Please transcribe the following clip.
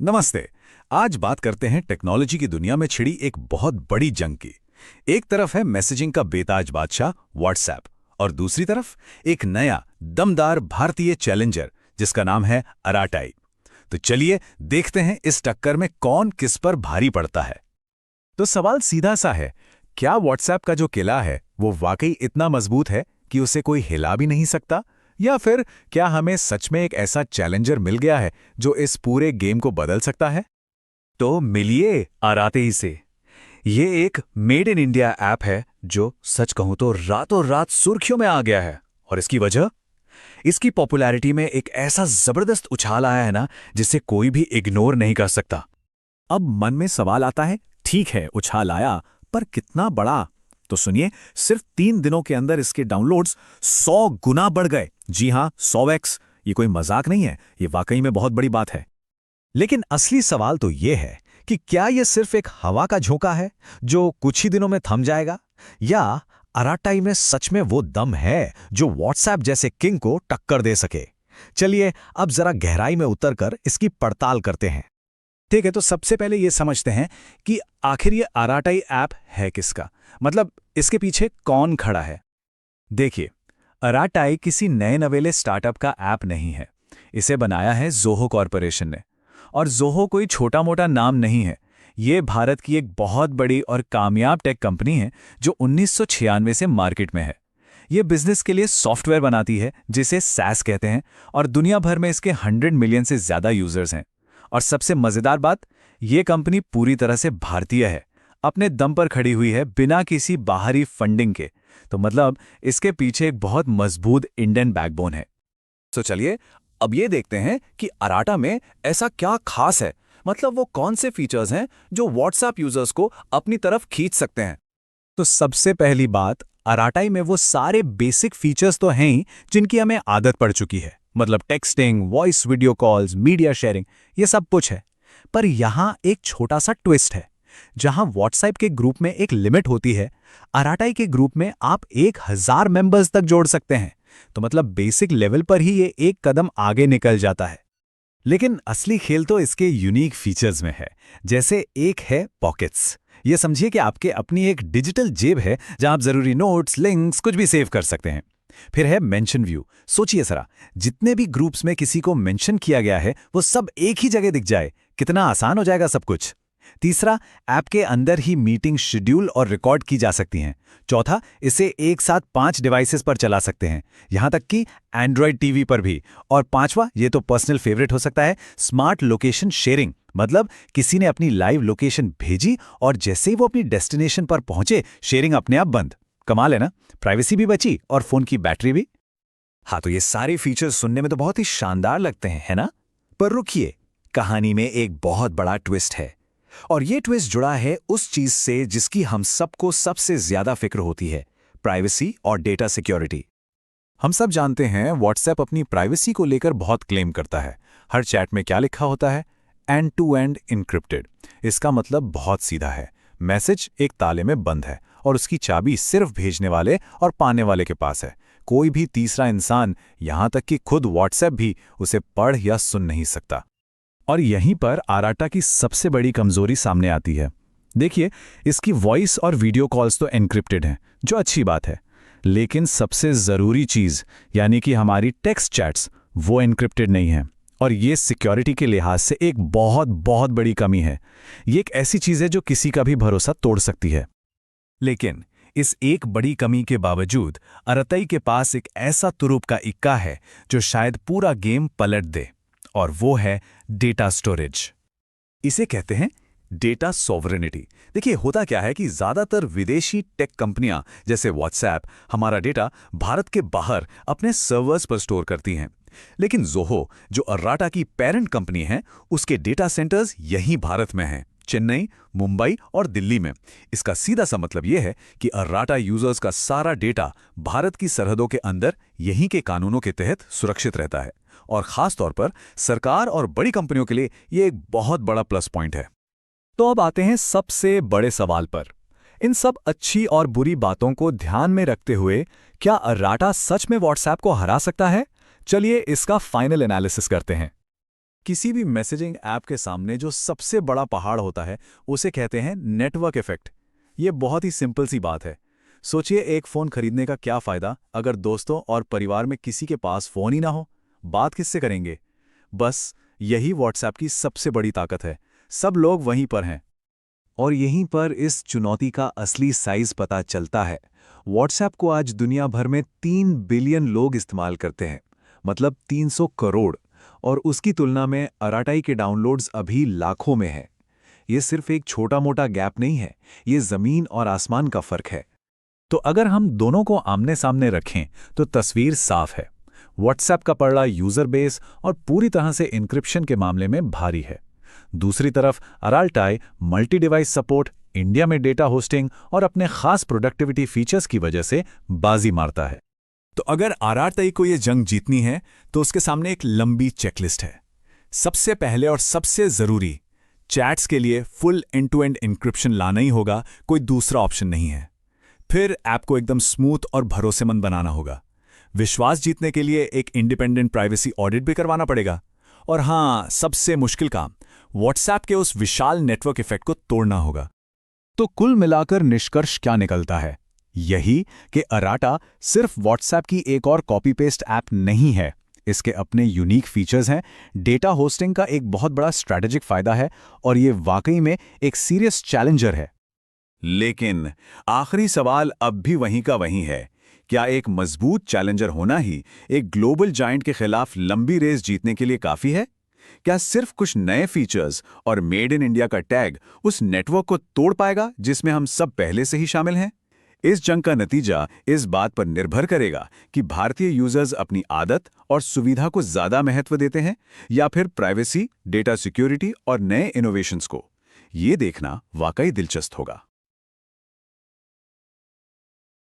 नमस्ते। आज बात करते हैं टेक्नोलॉजी की दुनिया में छिड़ी एक बहुत बड़ी जंग की। एक तरफ है मैसेजिंग का बेताज बादशाह व्हाट्सएप और दूसरी तरफ एक नया दमदार भारतीय चैलेंजर जिसका नाम है अराटाई। तो चलिए देखते हैं इस टक्कर में कौन किस पर भारी पड़ता है। तो सवाल सीधा सा है, क्या व्हाट्सएप का जो किला है वो वाकई इतना मजबूत है कि उसे कोई हिला भी नहीं सकता, या फिर क्या हमें सच में एक ऐसा चैलेंजर मिल गया है जो इस पूरे गेम को बदल सकता है? तो मिलिए आरातेई से। ये एक मेड इन इंडिया ऐप है जो सच कहूं तो रातों रात सुर्खियों में आ गया है। और इसकी वजह, इसकी पॉपुलैरिटी में एक ऐसा जबरदस्त उछाल आया है ना, जिसे कोई भी इग्नोर नहीं कर सकता। अब मन में सवाल आता है, ठीक है उछाल आया, पर कितना बड़ा? तो सुनिए, सिर्फ 3 दिनों के अंदर इसके डाउनलोड्स 100 गुना बढ़ गए। जी हां, 100x। ये कोई मजाक नहीं है, ये वाकई में बहुत बड़ी बात है। लेकिन असली सवाल तो ये है कि क्या ये सिर्फ एक हवा का झोंका है जो कुछ ही दिनों में थम जाएगा, या अराटाई में सच में वो दम है जो व्हाट्सएप जैसे किंग को टक्कर दे सके। चलिए अब जरा गहराई में उतरकर इसकी पड़ताल करते हैं। ठीक है, तो सबसे पहले ये समझते हैं कि आखिर ये अराटाई ऐप है किसका, मतलब इसके पीछे कौन खड़ा है। देखिए, अराटाई किसी नए नवेले स्टार्टअप का ऐप नहीं है। इसे बनाया है ज़ोहो कॉरपोरेशन ने। और ज़ोहो कोई छोटा मोटा नाम नहीं है। ये भारत की एक बहुत बड़ी और कामयाब टेक कंपनी है जो 1996 से मार्केट में है। ये बिजनेस के लिए सॉफ्टवेयर बनाती है जिसे सैस कहते हैं, और दुनिया भर में इसके 100 मिलियन से ज़्यादा यूजर्स हैं। और सबसे मज़ेदार बात, ये कंपनी पूरी तरह से भारतीय है, अपने दम पर खड़ी हुई है बिना किसी बाहरी फंडिंग के। तो मतलब इसके पीछे एक बहुत मजबूत इंडियन बैकबोन है। तो चलिए अब ये देखते हैं कि अराटा में ऐसा क्या खास है, मतलब वो कौन से फीचर्स हैं जो व्हाट्सएप यूजर्स को अपनी तरफ खींच सकते हैं। तो सबसे पहली बात, अराटाई में वो सारे बेसिक फीचर्स तो हैं ही जिनकी हमें आदत पड़ चुकी है, मतलब texting, voice video calls, media sharing, ये सब कुछ है। पर यहाँ एक छोटा सा ट्विस्ट है। जहां व्हाट्सएप के ग्रुप में एक लिमिट होती है, अराटाई के ग्रुप में आप 1000 मेंबर्स तक जोड़ सकते हैं। तो मतलब बेसिक लेवल पर ही ये एक कदम आगे निकल जाता है। लेकिन असली खेल तो इसके यूनिक फीचर्स में है। जैसे एक है पॉकेट्स। ये समझिए कि आपके अपनी एक डिजिटल जेब है जहां आप जरूरी नोट्स, लिंक्स कुछ भी सेव कर सकते हैं। फिर है मेंशन व्यू। सोचिए जरा, जितने भी ग्रुप्स में किसी को मेंशन किया गया है वो सब एक ही जगह दिख जाए, कितना आसान हो जाएगा सब कुछ। तीसरा, ऐप के अंदर ही मीटिंग शेड्यूल और रिकॉर्ड की जा सकती हैं। चौथा, इसे एक साथ 5 डिवाइसेस पर चला सकते हैं, यहां तक कि एंड्रॉयड टीवी पर भी। और पांचवा, ये तो पर्सनल फेवरेट हो सकता है, स्मार्ट लोकेशन शेयरिंग। मतलब किसी ने अपनी लाइव लोकेशन भेजी और जैसे ही वो अपनी डेस्टिनेशन पर पहुंचे, शेयरिंग अपने आप बंद। कमाल है ना, प्राइवेसी भी बची और फोन की बैटरी भी। हाँ, तो ये सारे फीचर्स सुनने में तो बहुत ही शानदार लगते हैं, है ना? पर रुकिए, कहानी में एक बहुत बड़ा ट्विस्ट है। और ये ट्विस्ट जुड़ा है उस चीज से जिसकी हम सबको सबसे ज्यादा फिक्र होती है, प्राइवेसी और डेटा सिक्योरिटी। हम सब जानते हैं व्हाट्सएप अपनी प्राइवेसी को लेकर बहुत क्लेम करता है। हर चैट में क्या लिखा होता है? End to end encrypted. इसका मतलब बहुत सीधा है, मैसेज एक ताले में बंद है और उसकी चाबी सिर्फ भेजने वाले और पाने वाले के पास है। कोई भी तीसरा इंसान, यहां तक कि खुद व्हाट्सएप भी उसे पढ़ या सुन नहीं सकता। और यहीं पर अराटा की सबसे बड़ी कमजोरी सामने आती है। देखिए, इसकी वॉइस और वीडियो कॉल्स तो एन्क्रिप्टेड हैं, जो अच्छी बात है। लेकिन सबसे ज़रूरी चीज़, यानी कि हमारी टेक्स्ट चैट्स, वो एन्क्रिप्टेड नहीं है। और ये सिक्योरिटी के लिहाज से एक बहुत बहुत बड़ी कमी है। ये एक ऐसी चीज़ है जो किसी का भी भरोसा तोड़ सकती है। लेकिन इस एक बड़ी कमी के बावजूद अराटाई के पास एक ऐसा तुरुप का इक्का है जो शायद पूरा गेम पलट दे, और वो है डेटा स्टोरेज। इसे कहते हैं डेटा सॉवरेनिटी। देखिए, होता क्या है कि ज्यादातर विदेशी टेक कंपनियां जैसे व्हाट्सएप हमारा डेटा भारत के बाहर अपने सर्वर्स पर स्टोर करती हैं। लेकिन ज़ोहो, जो अराटा की पेरेंट कंपनी है, उसके डेटा सेंटर्स यहीं भारत में हैं, चेन्नई, मुंबई और दिल्ली में। इसका सीधा सा मतलब यह है कि अराटा यूजर्स का सारा डेटा भारत की सरहदों के अंदर यहीं के कानूनों के तहत सुरक्षित रहता है। और खास तौर पर सरकार और बड़ी कंपनियों के लिए यह एक बहुत बड़ा प्लस पॉइंट है। तो अब आते हैं सबसे बड़े सवाल पर। इन सब अच्छी और बुरी बातों को ध्यान में रखते हुए, क्या अराटा सच में व्हाट्सएप को हरा सकता है? चलिए इसका फाइनल एनालिसिस करते हैं। किसी भी मैसेजिंग ऐप के सामने जो सबसे बड़ा पहाड़ होता है उसे कहते हैं नेटवर्क इफेक्ट। ये बहुत ही सिंपल सी बात है। सोचिए, एक फ़ोन खरीदने का क्या फ़ायदा अगर दोस्तों और परिवार में किसी के पास फ़ोन ही ना हो। बात किससे करेंगे? बस यही व्हाट्सएप की सबसे बड़ी ताकत है। सब लोग वहीं पर हैं। और यहीं पर इस चुनौती का असली साइज पता चलता है। व्हाट्सएप को आज दुनिया भर में 3 बिलियन लोग इस्तेमाल करते हैं, मतलब 300 करोड़। और उसकी तुलना में अराटाई के डाउनलोड्स अभी लाखों में हैं। ये सिर्फ एक छोटा-मोटा गैप नहीं है, ये ज़मीन और आसमान का फ़र्क है। तो अगर हम दोनों को आमने-सामने रखें तो तस्वीर साफ है। व्हाट्सएप का पड़ला यूज़र बेस और पूरी तरह से इंक्रिप्शन के मामले में भारी है। दूसरी तरफ अराल्टाई मल्टी डिवाइस सपोर्ट, इंडिया में डेटा होस्टिंग और अपने खास प्रोडक्टिविटी फीचर्स की वजह से बाजी मारता है। तो अगर अराल्टाई को ये जंग जीतनी है तो उसके सामने एक लंबी चेकलिस्ट है। सबसे पहले और सबसे ज़रूरी, चैट्स के लिए full end to end encryption लाना ही होगा, कोई दूसरा ऑप्शन नहीं है। फिर ऐप को एकदम स्मूथ और भरोसेमंद बनाना होगा। विश्वास जीतने के लिए एक इंडिपेंडेंट प्राइवेसी ऑडिट भी करवाना पड़ेगा। और हाँ, सबसे मुश्किल काम, व्हाट्सएप के उस विशाल नेटवर्क इफेक्ट को तोड़ना होगा। तो कुल मिलाकर निष्कर्ष क्या निकलता है? यही कि अराटा सिर्फ व्हाट्सएप की एक और कॉपी पेस्ट ऐप नहीं है। इसके अपने यूनिक फीचर्स हैं, डेटा होस्टिंग का एक बहुत बड़ा स्ट्रैटेजिक फायदा है और ये वाकई में एक सीरियस चैलेंजर है। लेकिन आखिरी सवाल अब भी वहीं का वहीं है। क्या एक मजबूत चैलेंजर होना ही एक ग्लोबल जायंट के खिलाफ लंबी रेस जीतने के लिए काफी है? क्या सिर्फ कुछ नए फीचर्स और मेड इन इंडिया का टैग उस नेटवर्क को तोड़ पाएगा जिसमें हम सब पहले से ही शामिल हैं? इस जंग का नतीजा इस बात पर निर्भर करेगा कि भारतीय यूजर्स अपनी आदत और सुविधा को ज्यादा महत्व देते हैं या फिर प्राइवेसी, डेटा सिक्योरिटी और नए इनोवेशंस को। ये देखना वाकई दिलचस्प होगा।